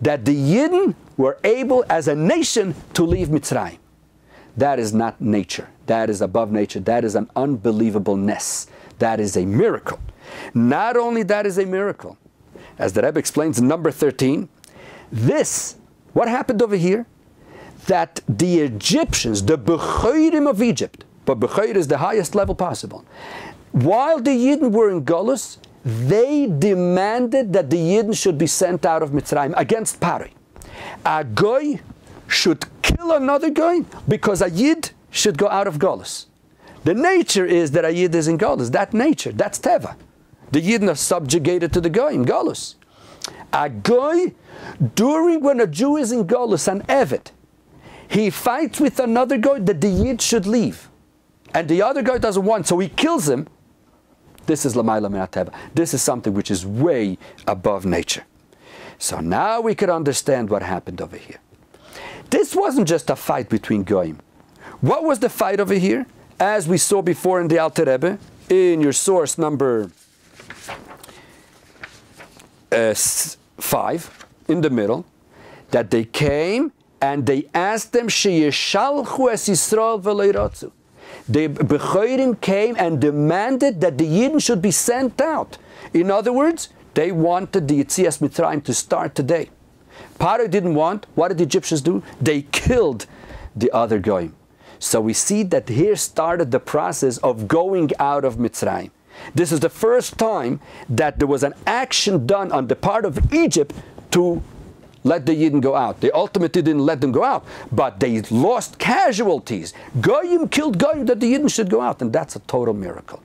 that the Yidden were able, as a nation, to leave Mitzrayim. That is not nature. That is above nature. That is an unbelievableness. That is a miracle. Not only that is a miracle, as the Rebbe explains in number 13, what happened over here? That the Egyptians, the Becharonim of Egypt, but Bechair is the highest level possible, while the Yidden were in Golus, they demanded that the Yidden should be sent out of Mitzrayim against Pari. A Goy should kill another Goy because a Yid should go out of Golus. The nature is that a Yid is in Golus. That nature, that's Teva. The Yidden are subjugated to the Goy in Golus. A Goy, during when a Jew is in Golus, an Eved, he fights with another Goy that the Yid should leave. And the other Goy doesn't want, so he kills him. This is Lamayla Min HaTeva. This is something which is way above nature. So now we can understand what happened over here. This wasn't just a fight between Goyim. What was the fight over here? As we saw before in the Alter Rebbe, in your source number 5, in the middle, that they came and they asked them, Sheyeshalchu es Yisrael v'lo yiratzu. The Becharonim came and demanded that the Yidden should be sent out. In other words, they wanted the Yetzias Mitzrayim to start today. Paro didn't want. What did the Egyptians do? They killed the other Goyim. So we see that here started the process of going out of Mitzrayim. This is the first time that there was an action done on the part of Egypt to let the Yidden go out. They ultimately didn't let them go out, but they lost casualties. Goyim killed Goyim that the Yidden should go out, and that's a total miracle.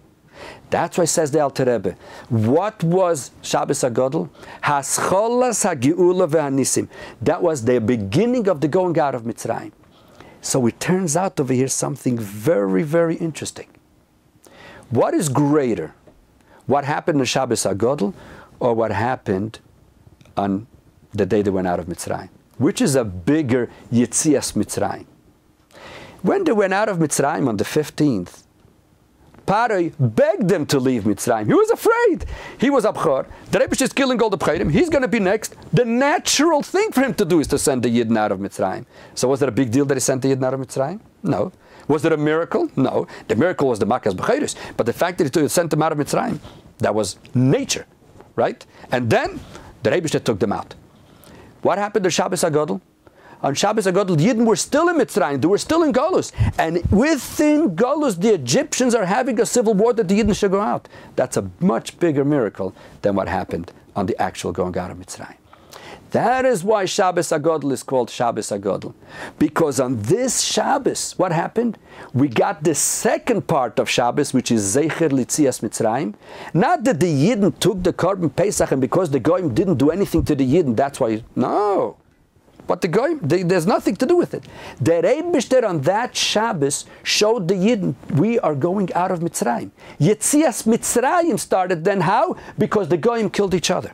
That's why says the Alter Rebbe, what was Shabbos Hagodol? Hascholas hageula ve'anisim. That was the beginning of the going out of Mitzrayim. So it turns out over here something very, very interesting. What is greater? What happened on Shabbos Hagodol, or what happened on the day they went out of Mitzrayim? Which is a bigger Yetzias Mitzrayim? When they went out of Mitzrayim on the 15th, Paro begged them to leave Mitzrayim. He was afraid. He was Abchor. The Rebbe is killing all the Becharonim. He's going to be next. The natural thing for him to do is to send the Yidden out of Mitzrayim. So was it a big deal that he sent the Yidden out of Mitzrayim? No. Was it a miracle? No. The miracle was the Makas Becharonis. But the fact that he sent them out of Mitzrayim, that was nature, right? And then the Rebbe took them out. What happened to Shabbos Hagodol? On Shabbos Hagodol, the Yidden were still in Mitzrayim. They were still in Golus. And within Golus, the Egyptians are having a civil war that the Yidden should go out. That's a much bigger miracle than what happened on the actual going out of Mitzrayim. That is why Shabbos Hagodol is called Shabbos Hagodol. Because on this Shabbos, what happened? We got the second part of Shabbos, which is Zecher Litzias Mitzrayim. Not that the Yidden took the Korban Pesach, and because the Goyim didn't do anything to the Yidden, that's why. No. But the Goyim, there's nothing to do with it. The Rebbe on that Shabbos showed the Yidden, we are going out of Mitzrayim. Yetzias Mitzrayim started then. How? Because the Goyim killed each other.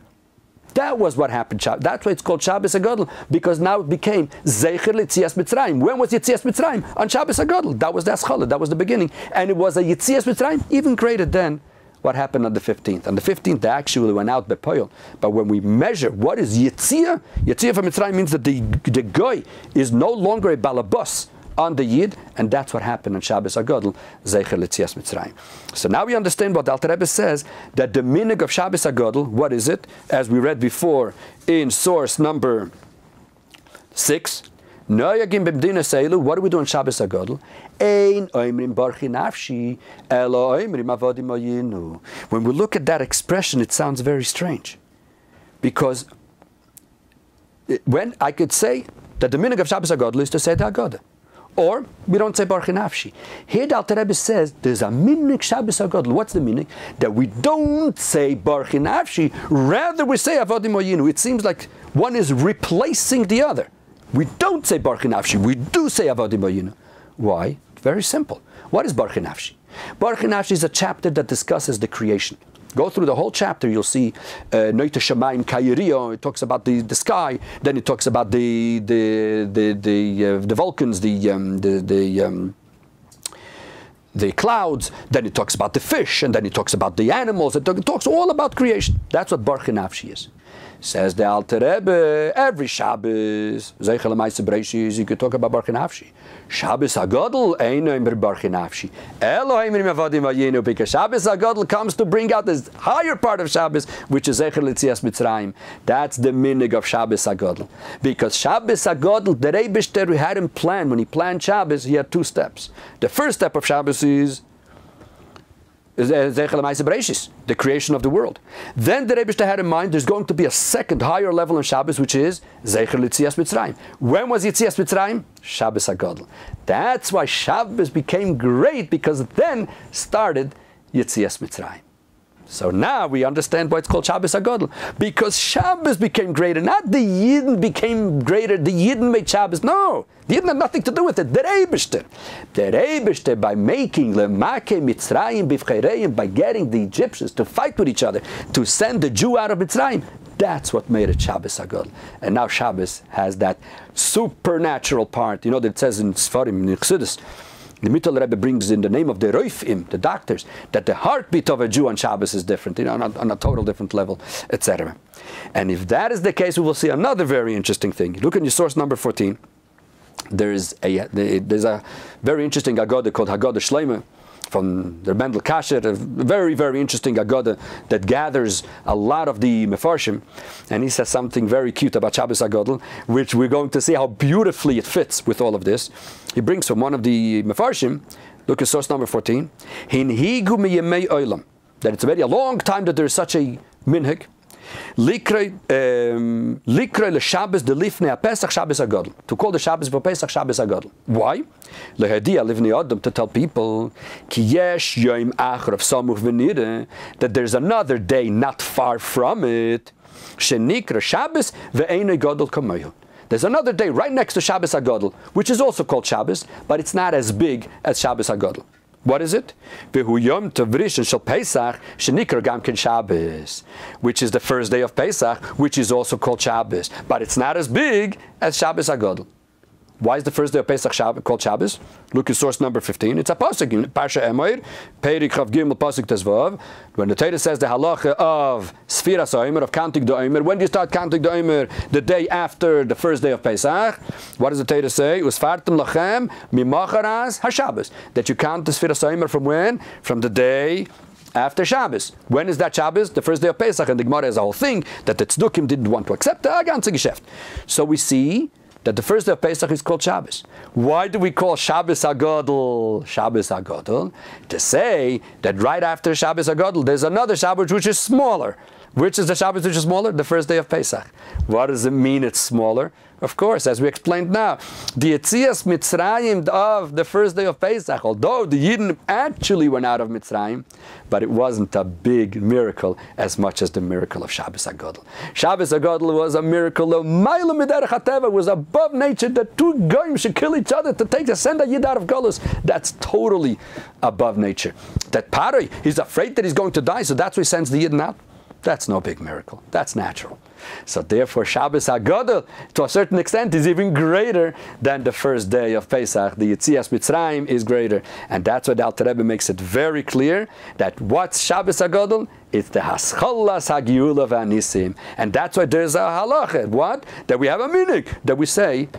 That was what happened. That's why it's called Shabbos Hagodol, because now it became Zecher Yetzias Mitzrayim. When was Yetzias Mitzrayim? On Shabbos Hagodol. That was the Aschala. That was the beginning. And it was a Yetzias Mitzrayim even greater than what happened on the 15th. On the 15th, they actually went out Bepoil. But when we measure what is Yetzia, Yetzia from Mitzrayim means that the Goy is no longer a balabas on the Yid, and that's what happened on Shabbos Hagodol, Zecher Letzias Mitzrayim. So now we understand what the Alter Rebbe says, that the minig of Shabbos Hagodol, what is it? As we read before in source number 6, what do we do on Shabbos Hagodol? When we look at that expression, it sounds very strange. Because when I could say that the minig of Shabbos Hagodol is to say the Haggadah. Or we don't say Baruch Nafshi. Here the Alter Rebbe says there's a minig Shabbos Hagodol. What's the minig? That we don't say Baruch Nafshi, rather we say Avodim Oyinu. It seems like one is replacing the other. We don't say Baruch Nafshi, we do say Avodim Oyinu. Why? Very simple. What is Baruch Nafshi? Baruch Nafshi is a chapter that discusses the creation. Go through the whole chapter, you'll see Noita Shamayim Kayirio. It talks about the sky. Then it talks about the Vulcans, the clouds. Then it talks about the fish, and then it talks about the animals. It talks all about creation. That's what Baruch Nafshi is. Says the Alter Rebbe, every Shabbos, you could talk about Baruch Nafshi. Shabbos Hagodol, Baruch Nafshi. Because Shabbos Hagodol comes to bring out this higher part of Shabbos, which is Zecher L'Tzias Mitzrayim. That's the minig of Shabbos Hagodol. Because Shabbos Hagodol, the Rebbe had him plan. When he planned Shabbos, he had two steps. The first step of Shabbos is the creation of the world. Then the Rebbe had in mind there's going to be a second higher level in Shabbos, which is Zecher L'Tzias Mitzrayim. When was Yitzias Mitzrayim? Shabbos Hagodol. That's why Shabbos became great, because then started Yitzias Mitzrayim. So now we understand why it's called Shabbos Hagodol. Because Shabbos became greater, not the Yidden became greater, the Yidden made Shabbos. No, the Yidden had nothing to do with it. The Rebbe, by making Lemake Mitzrayim Bivchereim, by getting the Egyptians to fight with each other, to send the Jew out of Mitzrayim, that's what made it Shabbos Hagodol. And now Shabbos has that supernatural part. You know that it says in Sfarim, in Chassidus, the Alter Rebbe brings in the name of the Roifim, the doctors, that the heartbeat of a Jew on Shabbos is different, on a total different level, etc. And if that is the case, we will see another very interesting thing. Look in your source number 14. There's a very interesting Agoda called Hagadol Shleima from the Mendel Kasher, a very, very interesting Agoda that gathers a lot of the Mefarshim, and he says something very cute about Shabbos Hagodol, which we're going to see how beautifully it fits with all of this. He brings from one of the Mefarshim, look at source number 14, Hinhigu miyemei olam, that it's already a long time that there's such a minhag, Likrei l'Shabbos de lifnei Pesach Shabbos Hagodol. To call the Shabbos for Pesach Shabbos Hagodol. Why? Lehadia livnei Adam, to tell people ki yesh yom achrav samuch v'nireh, that there's another day not far from it. Shenikra Shabbos ve'enei Godol kamoyu. There's another day right next to Shabbos Hagodol, which is also called Shabbos, but it's not as big as Shabbos Hagodol. What is it? Yom Tov Rishon Shel Pesach Shenikra Gamken Shabbos, which is the first day of Pesach, which is also called Shabbos, but it's not as big as Shabbos Hagodol. Why is the first day of Pesach called Shabbos? Look at source number 15. It's a pasuk in Parsha Emoir, Perik Chav Gimel pasuk Tezvav. When the Torah says the halacha of Sfiras Omer, of counting the Omer, when do you start counting the Omer? The day after the first day of Pesach. What does the Torah say? Usfartem lachem mimacharas haShabbos. That you count the Sfiras Omer from when? From the day after Shabbos. When is that Shabbos? The first day of Pesach. And the Gemara has a whole thing that the Tzdukim didn't want to accept. So we see that the first day of Pesach is called Shabbos. Why do we call Shabbos Hagodol Shabbos Hagodol? To say that right after Shabbos Hagodol, there's another Shabbos which is smaller. Which is the Shabbos which is smaller? The first day of Pesach. What does it mean it's smaller? Of course, as we explained now, the Yetzias Mitzrayim of the first day of Pesach, although the Yidden actually went out of Mitzrayim, but it wasn't a big miracle as much as the miracle of Shabbos Hagodol. Shabbos Hagodol was a miracle of Ma'ila Miderech HaTeva, was above nature, that two goyim should kill each other to send a Yid out of Golus. That's totally above nature. That Paroi, he's afraid that he's going to die, so that's why he sends the Yidden out. That's no big miracle. That's natural. So therefore, Shabbos Hagodol, to a certain extent, is even greater than the first day of Pesach. The Yetzias Mitzrayim is greater. And that's why the Alter Rebbe makes it very clear that what's Shabbos Hagodol? It's the Haschalas Hagiula V'Anisim. And that's why there's a halacha. What? That we have a minig, that we say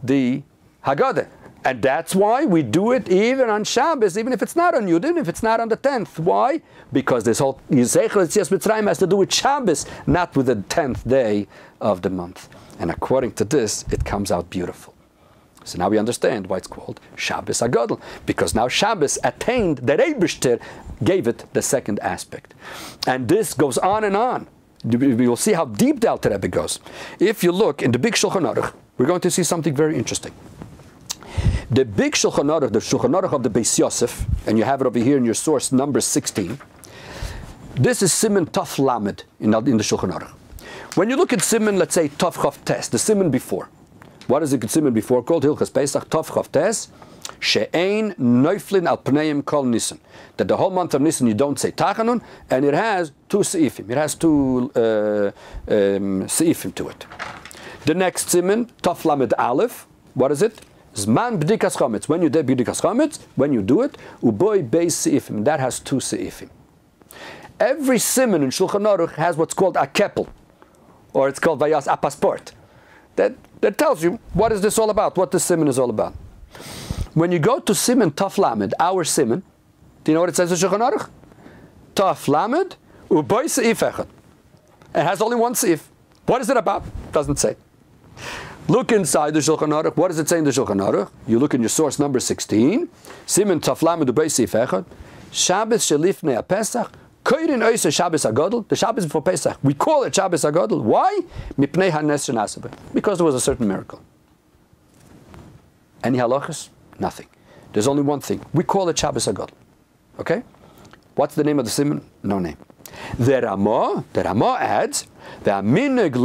the Haggadah. And that's why we do it even on Shabbos, even if it's not on Yudin, if it's not on the 10th. Why? Because this whole Yisrael Yetzias Mitzrayim has to do with Shabbos, not with the 10th day of the month. And according to this, it comes out beautiful. So now we understand why it's called Shabbos Hagodol, because now Shabbos attained, the Eibishter gave it the second aspect. And this goes on and on. We will see how deep the Alter Rebbe goes. If you look in the big Shulchan Aruch, we're going to see something very interesting. The big Shulchan Aruch, the Shulchan Aruch of the Beis Yosef, and you have it over here in your source number 16. This is Siman Taf Lamed in the Shulchan Aruch. When you look at Siman, let's say Taf Chav Tes, the Siman before. What is the Siman before called? Hilchas Pesach Taf Chav Tes. She'ein noiflin al pneim kol Nisan. That the whole month of Nisan you don't say Tachanun, and it has two seifim. It has two seifim to it. The next siman, Taf Lamed Aleph. What is it? Zman b'dikas chametz. When you do b'dikas chametz, when you do it, uboy beis seifim. That has two seifim. Every siman in Shulchan Aruch has what's called a keppel, or it's called vayas a passport. That tells you what is this all about, what this siman is all about. When you go to siman Taf Lamed, our siman, do you know what it says in Shulchan Aruch? Taf Lamed uboy seif echad. It has only one seif. What is it about? Doesn't say. Look inside the Shulchan Aruch. What does it say in the Shulchan Aruch? You look in your source number 16. Siman Taf Lamed uboy seif echad. Shabbos shelifnei Pesach. Koirin oise Shabbos Hagodol. The Shabbos before Pesach. We call it Shabbos Hagodol. Why? Mipnei hanes shenaseh. Because there was a certain miracle. Any halachas? Nothing. There's only one thing. We call it Shabbos Hagodol. Okay? What's the name of the siman? No name. The Ramah adds, the minig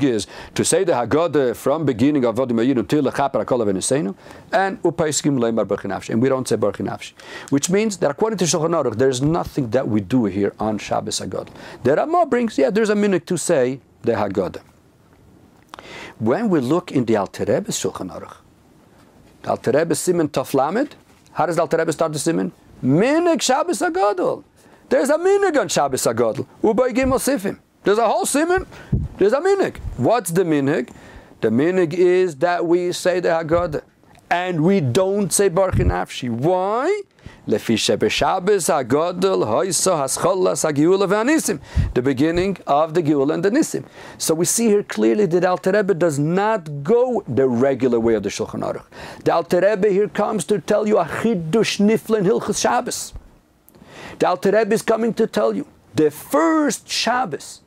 is to say the Hagadol from beginning of Avodim Hayinu till lechaper hakol v'niseinu, and upaiskim leimar baruch nafshi, and we don't say baruch nafshi, which means that according to Shulchan Aruch, there's nothing that we do here on Shabbos Hagodol. The Ramah brings, there's a minig to say the Hagadol. When we look in the Alter Rebbe's Shulchan Aruch, the Alter Rebbe siman Taf Lamed, how does the Alter Rebbe start the siman? Minig Shabbos Hagodol. There's a minig on Shabbos Hagodol. Ubay Gimel Sifim. There's a whole siman. There's a minig. What's the minig? The minig is that we say the Hagadol, and we don't say Baruch Nafshi. Why? Lefi Shabbos Hagodol hoyso hascholas hagiula v'anisim. The beginning of the Geula and the Nisim. So we see here clearly that Alter Rebbe does not go the regular way of the Shulchan Aruch. The Alter Rebbe here comes to tell you a chidush nifla in Hilchos Shabbos. The Alter Rebbe is coming to tell you the first Shabbos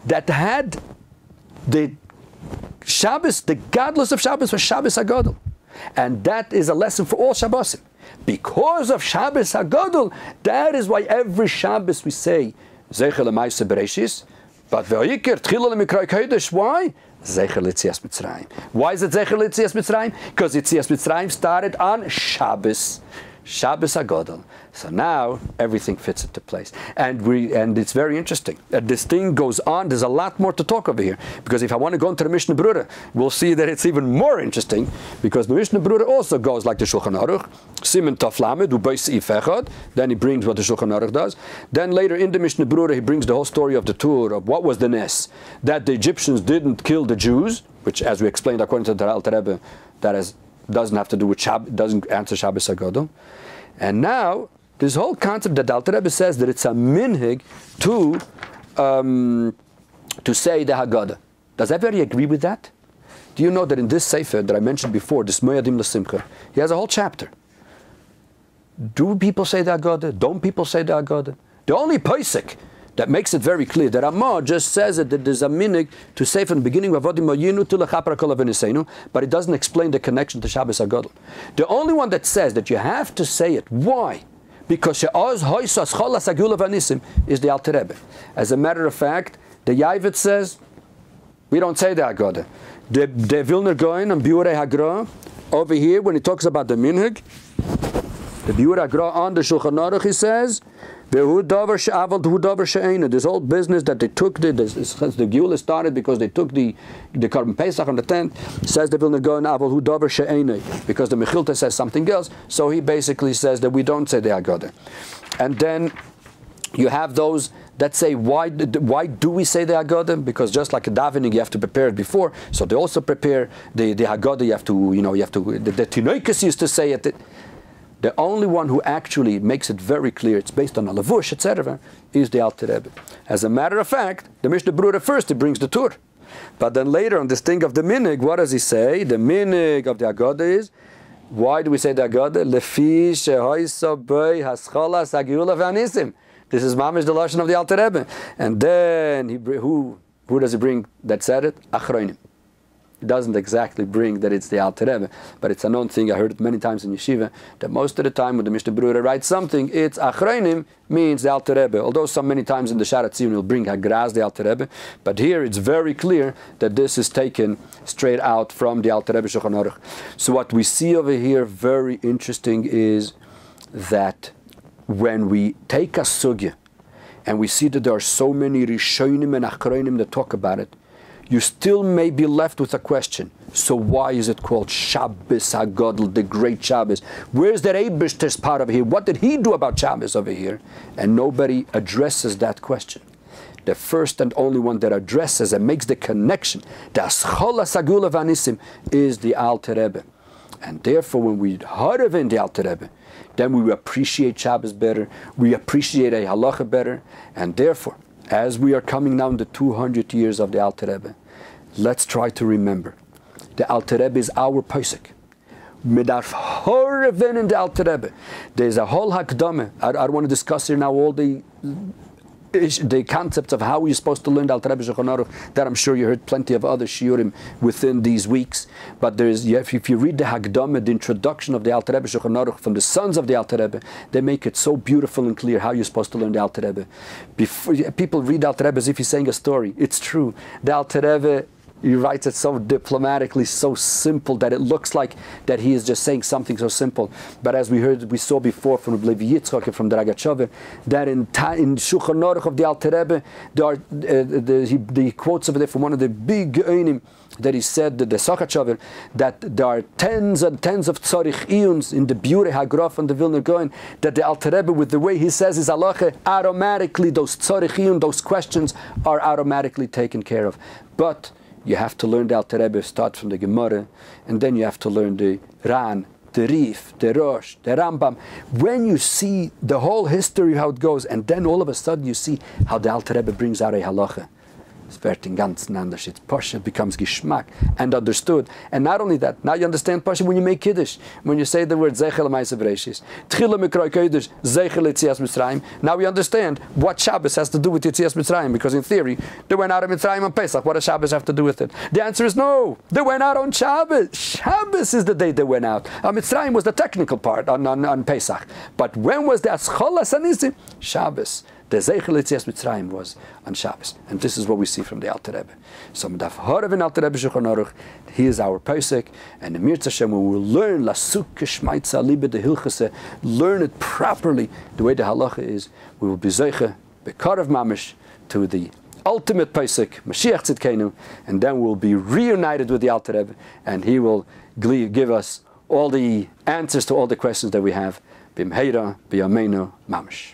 that had the Shabbos, the godless of Shabbos, was Shabbos Hagodol. And that is a lesson for all Shabbosim. Because of Shabbos Hagodol, that is why every Shabbos we say Zecher L'Maaseh Bereishis, but V'Oyikir Tchila L'Mikroi Kodesh. Why? Zecher L'Yetzias Mitzrayim. Why is it Zecher L'Yetzias Mitzrayim? Because Yetzias Mitzrayim started on Shabbos Hagodol. So now everything fits into place, and it's very interesting. This thing goes on. There's a lot more to talk over here, because if I want to go into the Mishnah Berurah, we'll see that it's even more interesting, because the Mishnah Berurah also goes like the Shulchan Aruch, Siman Taf Lamed u'Bei Seif Echad. Then he brings what the Shulchan Aruch does. Then later in the Mishnah Berurah he brings the whole story of the Tur, of what was the Nes, that the Egyptians didn't kill the Jews, which, as we explained according to the Alter Rebbe, doesn't have to do with Shabbos, doesn't answer Shabbos Hagodol. And now this whole concept that the Alter Rebbe says that it's a minhig to say the Haggadah. Does everybody agree with that? Do you know that in this Sefer that I mentioned before, this Moyadim L'Simcha, he has a whole chapter. Do people say the Haggadah? Don't people say the Haggadah? The only Pesach that makes it very clear that Ramah just says that there's a minhig to say from the beginning of Avodim Hayinu to lechaper hakol v'niseinu, but it doesn't explain the connection to Shabbos Hagodol. The only one that says that you have to say it. Why? Because she'oz hoysas cholas hagula v'nisim is the Alter Rebbe. As a matter of fact, the Yavit says we don't say the Haggadah. The Vilner Goin and Biurei Hagra over here, when he talks about the minhig, the Biurei Hagra on the Shulchan Aruch, he says this whole business that they took, the Geula started because they took the Korban Pesach on the 10th, says the Vilna Gaon, Aval Hu Davar She'enei, because the Mechilta says something else, so he basically says that we don't say the Haggadah. And then you have those that say, why do we say the Haggadah? Because just like a davening, you have to prepare it before, so they also prepare the Haggadah, you have to, the Tinoikas used to say it. The only one who actually makes it very clear, it's based on a lavush, etc., is the Alter Rebbe. As a matter of fact, the Mishnah Berurah first, he brings the Tur. But then later on this thing of the minig, what does he say? The minig of the Haggadah is, why do we say the Haggadah? Lefi shehoyso b'ei hascholas hagiula v'anisim. This is mamish the lashon of the Alter Rebbe. And then who does he bring that said it? Achronim. doesn't exactly bring that it's the Alter Rebbe, but it's a known thing. I heard it many times in yeshiva, that most of the time when the Mishnah Berurah writes something, it's Achronim means the Alter Rebbe. Although some many times in the Sharat Tziyun will bring Hagraz the Alter Rebbe, but here it's very clear that this is taken straight out from the Alter Rebbe Shulchan Aruch. So what we see over here, very interesting, is that when we take a sugya and we see that there are so many Rishonim and Achronim that talk about it, you still may be left with a question. So why is it called Shabbos Hagodol, the great Shabbos? Where's that Eibishter's part over here? What did he do about Shabbos over here? And nobody addresses that question. The first and only one that addresses and makes the connection, the Aschol Sagula Vanisim, is the Alter Rebbe. And therefore, when we heard in the Alter Rebbe, then we appreciate Shabbos better, we appreciate a halacha better, and therefore, as we are coming now in the 200 years of the Alter Rebbe, let's try to remember, the Alter Rebbe is our posek. There's a whole hakdama. I don't want to discuss here now all the concepts of how you're supposed to learn the Alter Rebbe Shulchan Aruch, that I'm sure you heard plenty of other shiurim within these weeks. But if you read the Hagdama, the introduction of the Alter Rebbe Shulchan Aruch from the sons of the Alter Rebbe, they make it so beautiful and clear how you're supposed to learn the Alter Rebbe. People read Alter Rebbe as if he's saying a story. It's true. The Alter Rebbe, he writes it so diplomatically, so simple, that it looks like that he is just saying something so simple. But as we saw before from Levi Yitzchak and from the Ragachover, that in Shulchan Aruch of the Alter Rebbe, there are, he quotes over there from one of the big Geonim, that he said, the Sachachover, that there are tens and tens of tzarich iyuns in the Biurei Hagraf and the Vilna Gaon, that the Alter Rebbe, with the way he says his halacha, automatically those tzarich iyun, those questions are automatically taken care of. But you have to learn the Alter Rebbe, start from the Gemara, and then you have to learn the Ran, the Rif, the Rosh, the Rambam. When you see the whole history, how it goes, and then all of a sudden you see how the Alter Rebbe brings out a halacha, es wird in ganz anders. It's Pasha, becomes Geschmack and understood. And not only that, now you understand Pasha when you make Kiddush, when you say the word Zeichel Ma'aseh Bereishis, Tchila Mikroi Kodesh, Zeichel Yetzias Mitzrayim. Now we understand what Shabbos has to do with Yetzias Mitzrayim, because in theory, they went out of Mitzrayim on Pesach. What does Shabbos have to do with it? The answer is no. They went out on Shabbos. Shabbos is the day they went out. Mitzrayim was the technical part on Pesach. But when was the Ascholas Anisim? Shabbos. The Zeichel Yetzias Mitzrayim was on Shabbos. And this is what we see from the Alter Rebbe. So Medaf Harav in Alter Rebbe Shulchan Aruch, he is our posek, and the Mirza Hashem, when we will learn Lasuk Shmaitza Libe de Hilchase, learn it properly, the way the halacha is, we will be Zeiche, Bekarav Mamish, to the ultimate posek, Mashiach Tzidkenu, and then we'll be reunited with the Alter Rebbe, and he will give us all the answers to all the questions that we have. Bimheira, Biyameinu, Mamish.